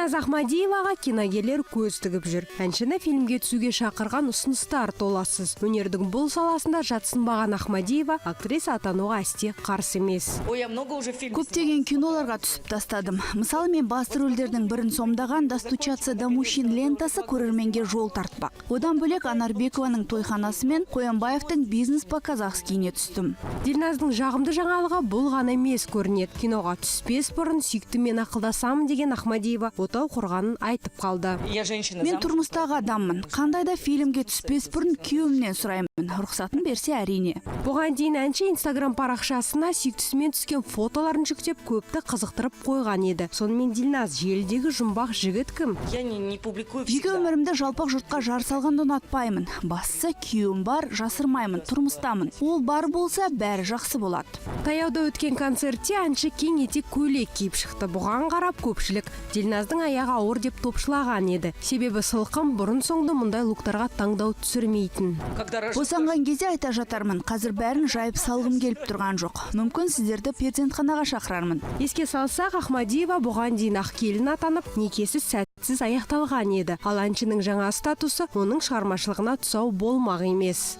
Дильназ Ахмадиеваға киногерлер көз тігіп жүр. Әншіні фильмге түсуге шақырған ұсыныстар толассыз. Өнердің бұл саласында жатсынбаған Ахмадиева актриса атануға әсте қарсы емес. Көптеген киноларға түсіп тастадым. Мысалы, мен басты рөлдердің бірін сомдаған «Достучаться до мужчин» лентасы көрерменге жол тартпақ. Одан бөлек Анарбекованың тойханасы мен Қоянбаевтың бизнес по-казахскийіне түстім. Дильназдың жағымды жаңалығы бұл ғана емес көрінеді. Киноға түспес бұрын сүйіктіммен ақылдасамын деген Ахмадиева отау құрғанын айтып қалды. Мен тұрмыстағы адаммын. Қандай да фильмге түспес бұрын күйеуімнен сұраймын. Рұқсатын берсе әрине. Бұған дейін әнші Инстаграм парақшасына сүйіктісімен түскен фотоларын жүктеп көпті қызықтырып қойған еді. Сонымен Дильназ желідегі жұмбақ жігіт кім? Жеке өмірімді жалпақ жұртқа жар салғанды ұнатпаймын. Бастысы күйеуім бар, жасырмаймын, тұрмыстамын. Ол бар болса, бәрі жақсы болады. Таяуда өткен концертте әнші кең етек көйлек киіп шықты. Бұған қарап көпшілік Дильназдың аяғы ауыр деп топшылаған еді. Себебі сылқым бұрын соңды мұндай луктарға таңдау түсірмейтін. Босанған кезде айта жатармын, қазір бәрін жайып салғым келіп тұрған жоқ. Мүмкін сіздерді перзентханаға шақырармын. Еске салсақ, Ахмадиева бұған дейін ақ келін атанып, некесі сәтсіз аяқталған еді. Ал әншінің жаңа статусы оның шығармашылығына тұсау болмақ емес.